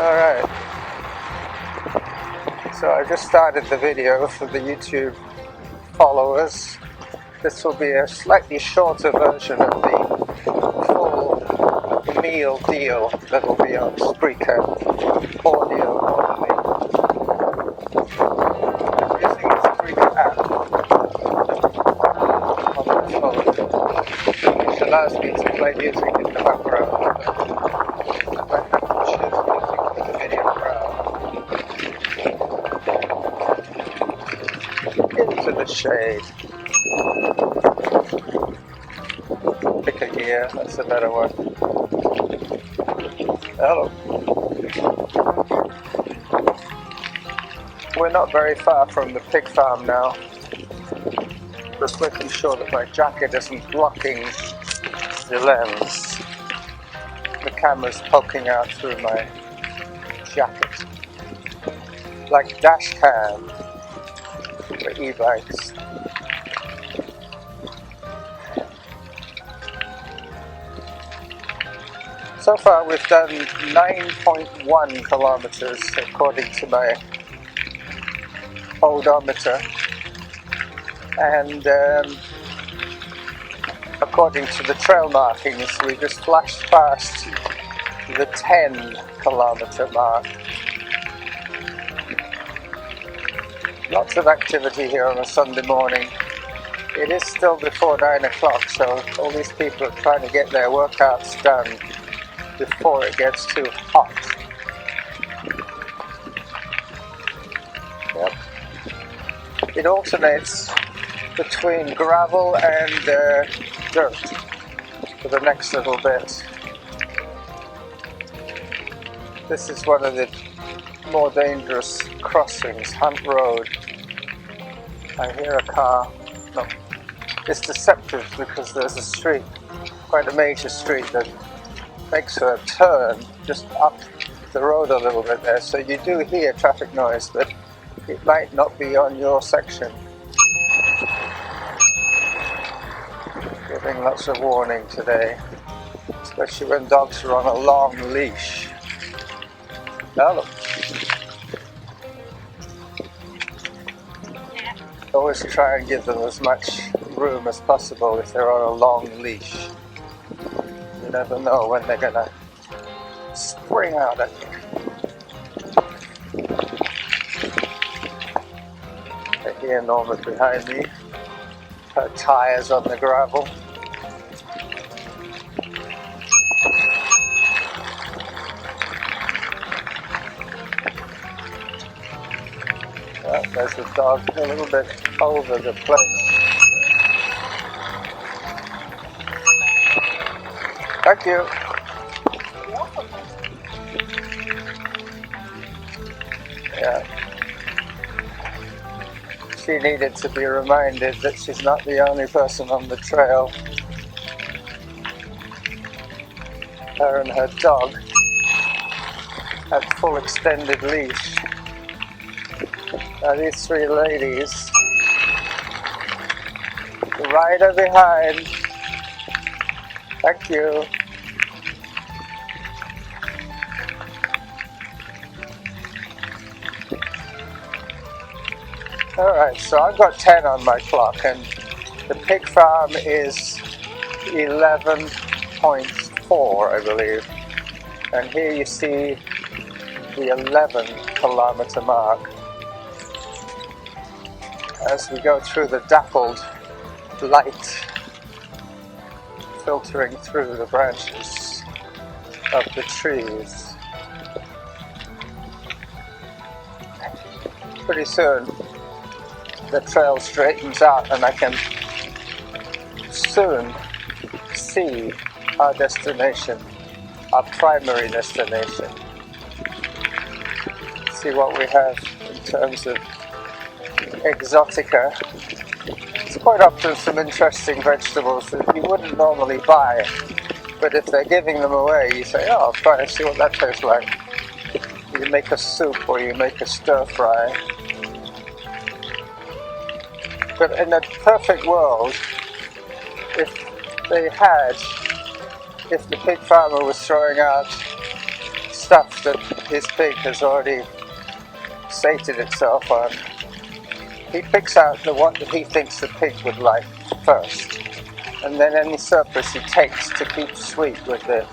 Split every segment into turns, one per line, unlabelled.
Alright, so I just started the video for the YouTube followers. This will be a slightly shorter version of the full meal deal that will be on Spreaker audio only. I'm using the Spreaker app on my phone, which allows me to play music in the background. Into the shade. Pick a gear, that's a better one. Hello. We're not very far from the pig farm now. Just making sure that my jacket isn't blocking the lens. The camera's poking out through my jacket. Like dash cam for e-bikes. So far we've done 9.1 kilometers according to my odometer, and according to the trail markings we just flashed past the 10 kilometer mark. Lots of activity here on a Sunday morning. It is still before 9 o'clock, so all these people are trying to get their workouts done before it gets too hot. Yep. It alternates between gravel and dirt for the next little bit. This is one of the more dangerous crossings, Hunt Road. I hear a car. No, it's deceptive because there's a street, quite a major street, that makes a turn just up the road a little bit there, so you do hear traffic noise, but it might not be on your section. Giving lots of warning today, especially when dogs are on a long leash. Hello. Always try and give them as much room as possible if they're on a long leash. You never know when they're gonna spring out at you. I hear Norma behind me. Her tires on the gravel. There's a dog a little bit over the place. Thank you. Yeah. She needed to be reminded that she's not the only person on the trail. Her and her dog have full extended leash. Now these three ladies, the rider behind, thank you. Alright, so I've got 10 on my clock and the pig farm is 11.4 I believe. And here you see the 11 kilometer mark. As we go through the dappled light filtering through the branches of the trees. Pretty soon the trail straightens out and I can soon see our destination, our primary destination. See what we have in terms of exotica. It's quite often some interesting vegetables that you wouldn't normally buy, but if they're giving them away, you say, oh, I'll try and see what that tastes like. You make a soup or you make a stir fry. But in a perfect world, if the pig farmer was throwing out stuff that his pig has already sated itself on. He picks out the one that he thinks the pig would like first, and then any surplus he takes to keep sweet with the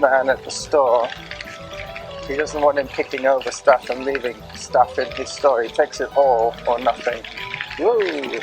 man at the store. He doesn't want him picking over stuff and leaving stuff in his store. He takes it all or nothing. Woo!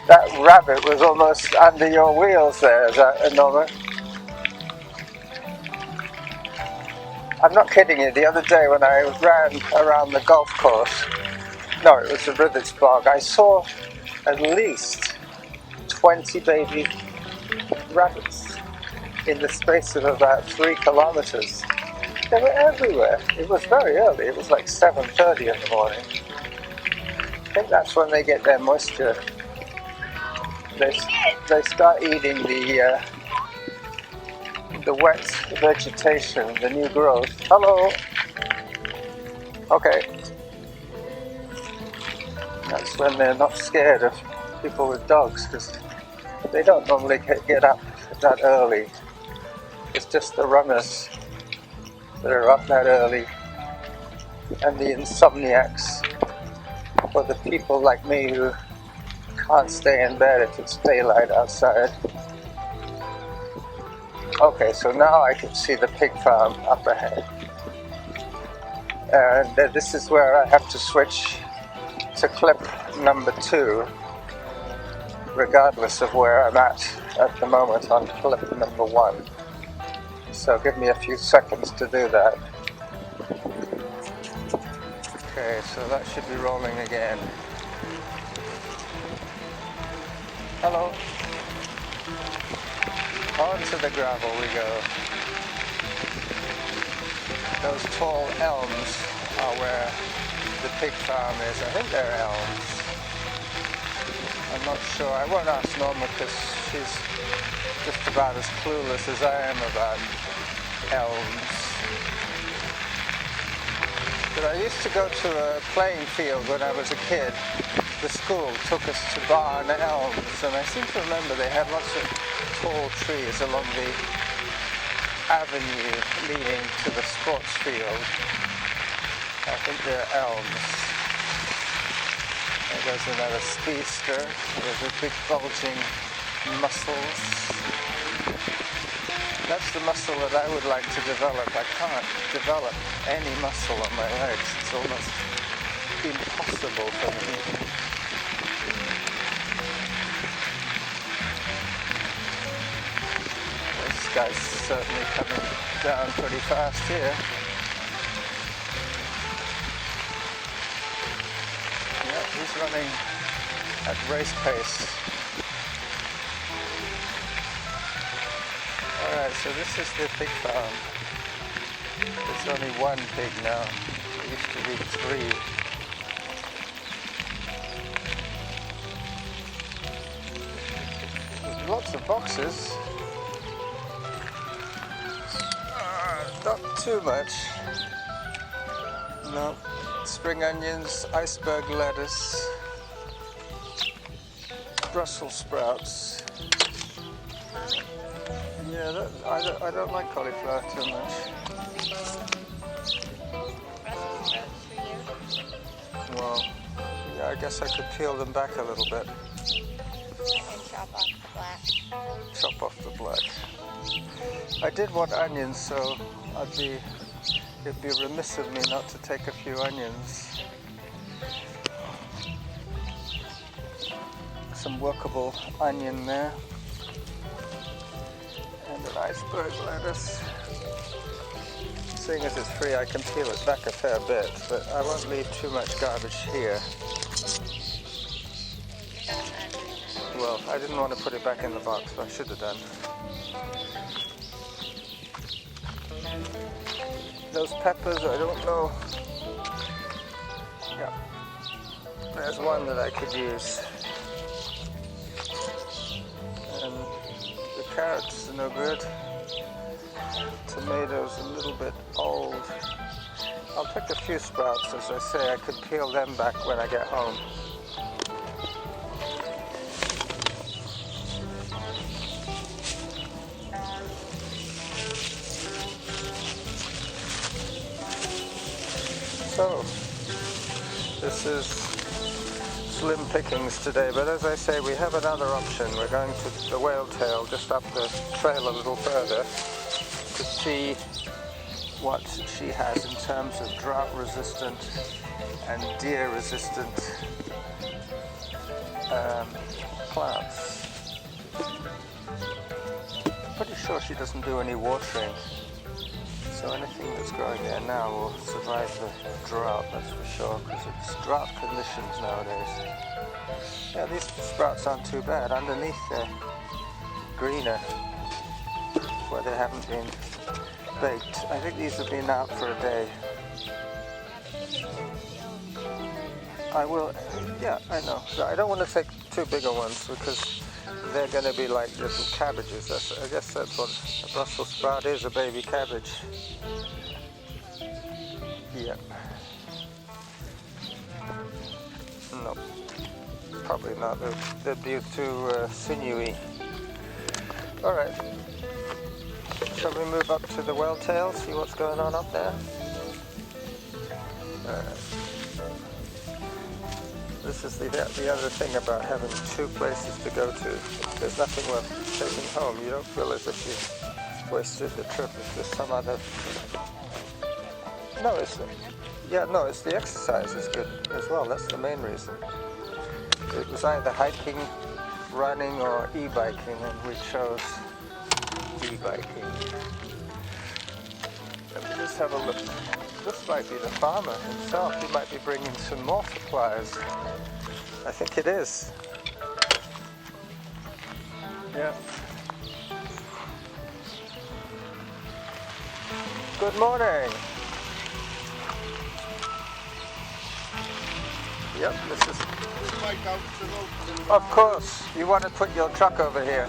That rabbit was almost under your wheels there, is that Norma? I'm not kidding you. The other day when I ran around the golf course, no, it was the Rivets Bog, I saw at least 20 baby rabbits in the space of about 3 kilometers. They were everywhere. It was very early. It was like 7:30 in the morning. I think that's when they get their moisture. They start eating the wet vegetation, the new growth. Hello. Okay. That's when they're not scared of people with dogs, because they don't normally get up that early. It's just the runners that are up that early, and the insomniacs, or the people like me who can't stay in bed if it's daylight outside. Okay, so now I can see the pig farm up ahead, and this is where I have to switch to clip number 2, regardless of where I'm at the moment on clip number 1. So give me a few seconds to do that. Okay, so that should be rolling again. Hello. Onto the gravel we go. Those tall elms are where the pig farm is. I think they're elms. I'm not sure. I won't ask Norma because she's just about as clueless as I am about elms. But I used to go to a playing field when I was a kid. The school took us to Barn Elms, and I seem to remember they had lots of tall trees along the avenue leading to the sports field. I think they're elms. There goes another speedster with the big bulging muscles. That's the muscle that I would like to develop. I can't develop any muscle on my legs. It's almost impossible for me. This guy's certainly coming down pretty fast here. Yeah, he's running at race pace. Alright, so this is the pig farm. There's only one pig now. There used to be 3. There's lots of boxes. Not too much. No. Spring onions, iceberg lettuce, Brussels sprouts. Yeah, I don't like cauliflower too much. Well, yeah, I guess I could peel them back a little bit.
And chop off the black.
Chop off the black. I did want onions, so it'd be remiss of me not to take a few onions. Some workable onion there. And an iceberg lettuce. Seeing as it's free, I can peel it back a fair bit, but I won't leave too much garbage here. Well, I didn't want to put it back in the box, so I should have done. Those peppers, I don't know. Yeah, there's one that I could use. And the carrots are no good. Tomatoes a little bit old. I'll pick a few sprouts, as I say. I could peel them back when I get home. So, this is slim pickings today, but as I say, we have another option. We're going to the Whale Tail, just up the trail a little further, to see what she has in terms of drought resistant and deer resistant plants. Pretty sure she doesn't do any watering, so anything that's growing there now will survive the drought, that's for sure, because it's drought conditions nowadays. Yeah, these sprouts aren't too bad. Underneath they're greener where they haven't been baked. I think these have been out for a day. I will, yeah, I know. I don't want to take too bigger ones because they're going to be like little cabbages. I guess that's what a Brussels sprout is, a baby cabbage. Yeah. No, probably not. They'd be too sinewy. Alright. Shall we move up to the Whale Tail, see what's going on up there? This is the other thing about having two places to go to. There's nothing worth taking home. You don't feel as if you wasted the trip if there's some other... No, it's the exercise is good as well. That's the main reason. It was either hiking, running, or e-biking, and we chose e-biking. Let me just have a look. This might be the farmer himself. He might be bringing some more supplies. I think it is. Yeah. Good morning. Yep, this is... Of course. You want to put your truck over here.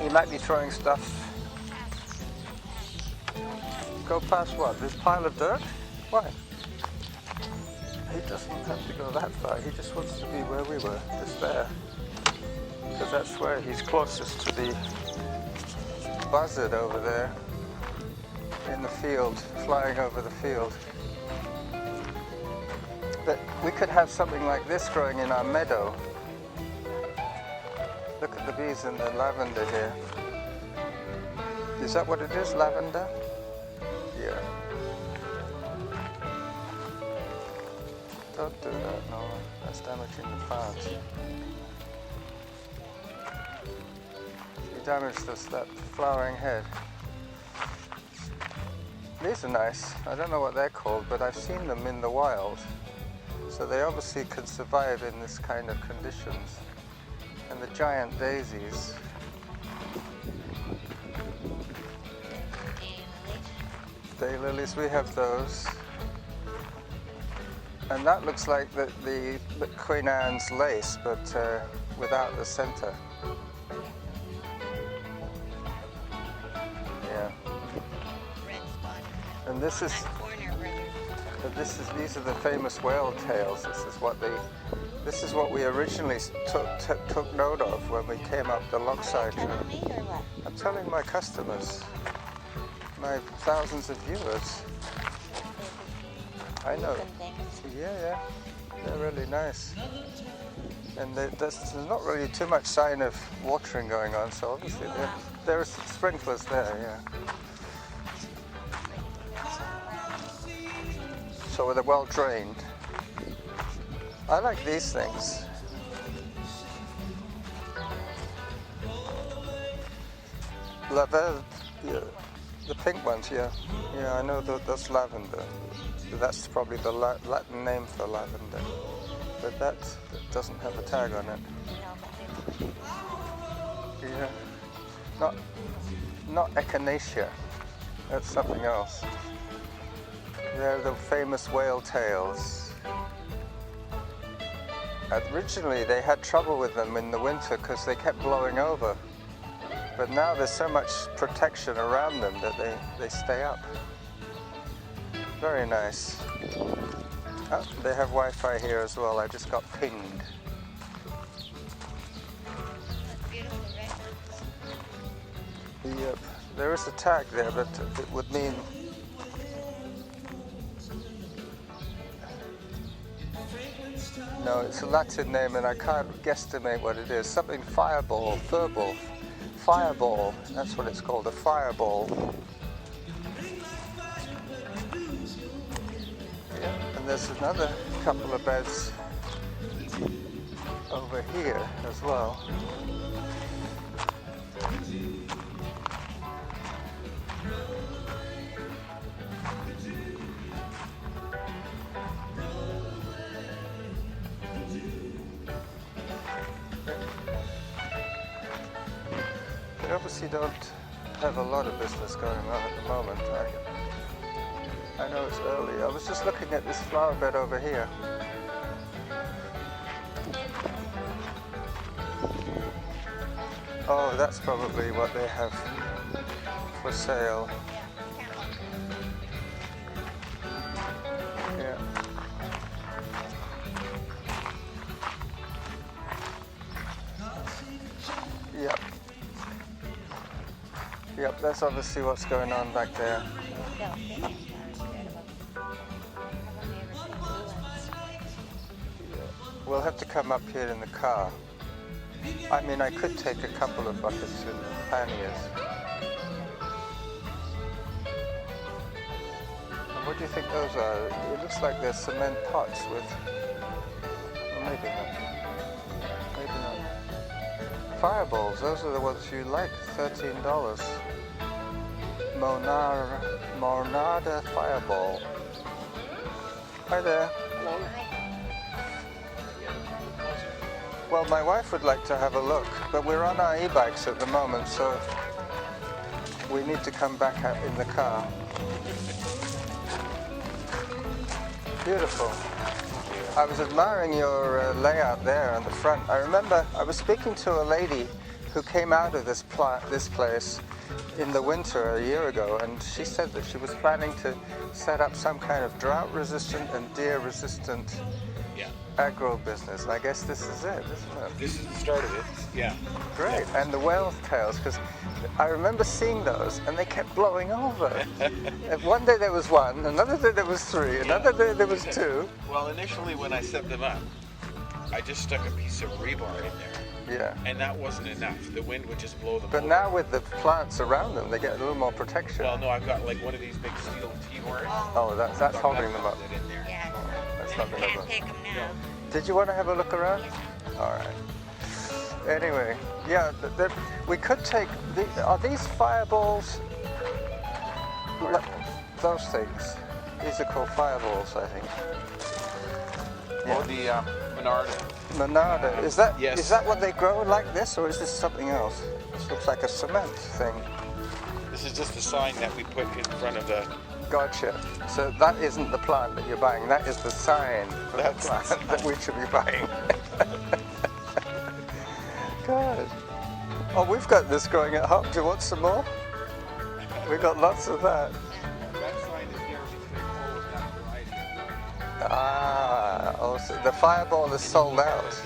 He might be throwing stuff. Go past what? This pile of dirt? Why? He doesn't have to go that far. He just wants to be where we were, just there. Because that's where he's closest to the buzzard over there in the field, flying over the field. But we could have something like this growing in our meadow. Look at the bees and the lavender here. Is that what it is, lavender? Yeah. Don't do that, no. That's damaging the plants. You damaged that flowering head. These are nice. I don't know what they're called, but I've seen them in the wild. So they obviously can survive in this kind of conditions. And the giant daisies. Daylilies, we have those. And that looks like the Queen Anne's lace, but without the center. Yeah. And this is... these are the famous whale tails. This is what we originally took note of when we came up the Lochside trail. I'm telling my customers, my thousands of viewers. I know. Yeah, they're really nice. And there's not really too much sign of watering going on, so obviously there are sprinklers there, yeah. So they're well drained. I like these things. Lavender, yeah, the pink ones, yeah. Yeah, I know that's lavender. That's probably the Latin name for lavender. But that doesn't have a tag on it. Yeah. Not echinacea. That's something else. They're the famous whale tails. Originally they had trouble with them in the winter because they kept blowing over. But now there's so much protection around them that they stay up. Very nice. Oh, they have Wi-Fi here as well. I just got pinged. Yep. There is a tag there, but it would mean no, it's a Latin name and I can't guesstimate what it is. Something fireball, furball, fireball, that's what it's called, a fireball. Yeah, and there's another couple of beds over here as well. They obviously don't have a lot of business going on at the moment. I know it's early. I was just looking at this flower bed over here. Oh, that's probably what they have for sale. Yeah. Yep. Yep, that's obviously what's going on back there. We'll have to come up here in the car. I mean, I could take a couple of buckets in the panniers. And what do you think those are? It looks like they're cement pots with... Well, maybe not. Maybe not. Fireballs, those are the ones you like, $13. Monada Fireball. Hi there.
Hello.
Well, my wife would like to have a look, but we're on our e-bikes at the moment, so we need to come back out in the car. Beautiful. I was admiring your layout there on the front. I remember I was speaking to a lady who came out of this place in the winter a year ago, and she said that she was planning to set up some kind of drought-resistant and deer-resistant agro business. I guess this is it, isn't it?
This is the start of it. Yeah.
Great.
Yeah.
And the whale tails, because I remember seeing those and they kept blowing over. And one day there was one, another day there was three, another day there was two.
Well, initially when I set them up, I just stuck a piece of rebar in there.
Yeah.
And that wasn't enough. The wind would just blow them
But
over.
now with the plants around them, they get a little more protection.
Well, no, I've got like one of these big steel T-bars.
Oh, that's holding them up.
In there.
Yeah.
That's
You
not going
can't
to
take them now.
Did you want to have a look around? All right. Anyway, yeah, we could take. Are these fireballs? Those things. These are called fireballs, I think.
Oh, the Menarda.
Monada. Is that
Yes.
is that what they grow like this, or is this something else? This looks like a cement thing.
This is just a sign that we put in front of the...
Gotcha. So that isn't the plant that you're buying. That is the sign for the
That's the
plant
sign.
that we should be buying. Good. Oh, we've got this growing at home. Do you want some more? We've got lots of that.
That sign is there because they call it that variety.
Ah, oh, so the fireball is sold out.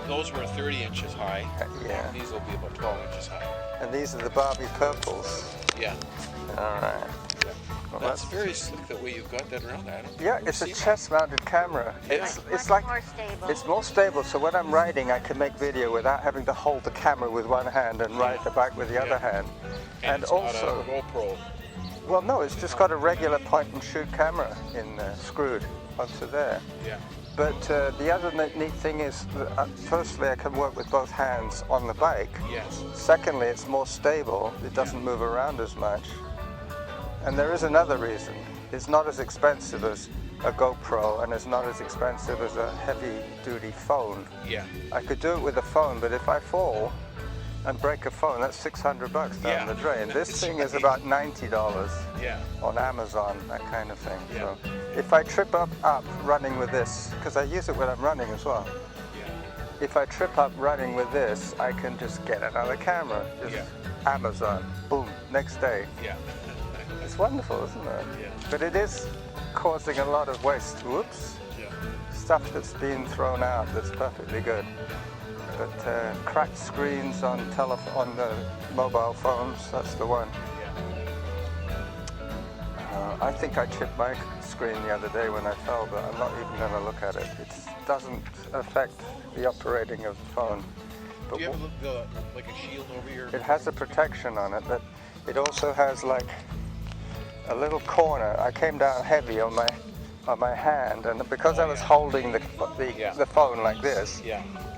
Those were 30 inches high.
Yeah.
These will be about 12 inches high.
And these are the Barbie purples.
Yeah.
All right. Well,
That's very slick the way you've got that around. I don't
Yeah, it's a chest-mounted camera. It's
Much
like
more stable.
it's more stable. So when I'm riding, I can make video without having to hold the camera with one hand and ride the bike with the other hand.
And it's
also,
not a GoPro.
well, no, it's just got a regular point-and-shoot camera screwed onto there.
Yeah.
But the other neat thing is, that, firstly, I can work with both hands on the bike.
Yes.
Secondly, it's more stable. It doesn't move around as much. And there is another reason. It's not as expensive as a GoPro, and it's not as expensive as a heavy-duty phone.
Yeah.
I could do it with a phone, but if I fall and break a phone, that's $600 down the drain. This thing is about $90
Yeah.
on Amazon, that kind of thing.
Yeah.
So if I trip up running with this, because I use it when I'm running as well.
Yeah.
If I trip up running with this, I can just get another camera. Just Amazon, boom, next day.
Yeah.
It's wonderful, isn't it?
Yeah.
But it is causing a lot of waste. Whoops.
Yeah.
Stuff that's being thrown out that's perfectly good. but cracked screens on on the mobile phones, that's the one. I think I chipped my screen the other day when I fell, but I'm not even going to look at it. It doesn't affect the operating of the phone. But
do you have like a shield over your...
It has a protection on it, but it also has like a little corner. I came down heavy on my hand, and because I was holding the phone like this,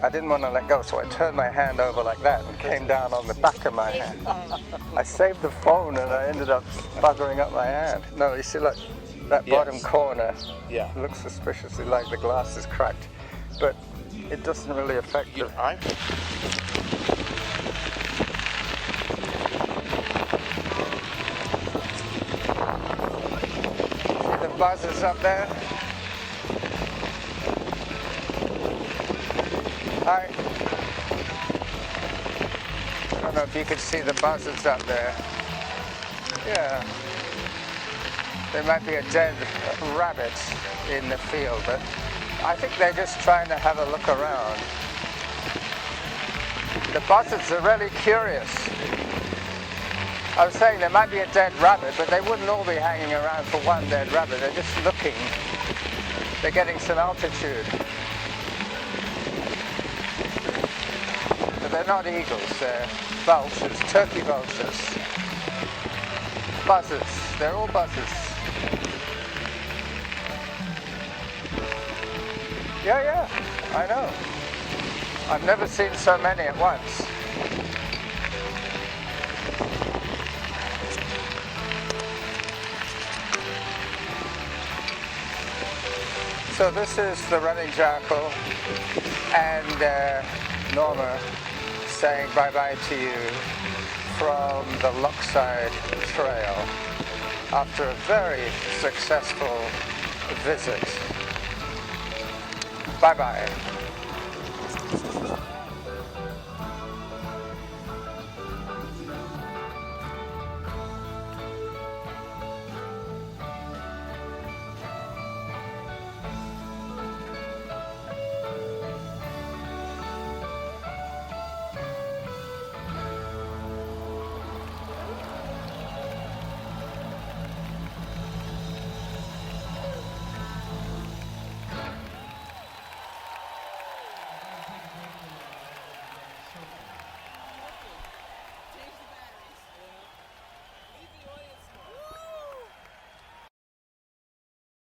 I didn't want to let go, so I turned my hand over like that and came down on the back of my hand. I saved the phone and I ended up buggering up my hand. No, you see, look, that bottom corner looks suspiciously like the glass is cracked, but it doesn't really affect it. See the buzzers up there? Hi. I don't know if you can see the buzzards up there. Yeah. There might be a dead rabbit in the field, but I think they're just trying to have a look around. The buzzards are really curious. I was saying there might be a dead rabbit, but they wouldn't all be hanging around for one dead rabbit. They're just looking. They're getting some altitude. They're not eagles, they're vultures, turkey vultures. Buzzards, they're all buzzards. Yeah, I know. I've never seen so many at once. So this is the running jackal, and Norma saying bye-bye to you from the Lochside Trail after a very successful visit. Bye-bye.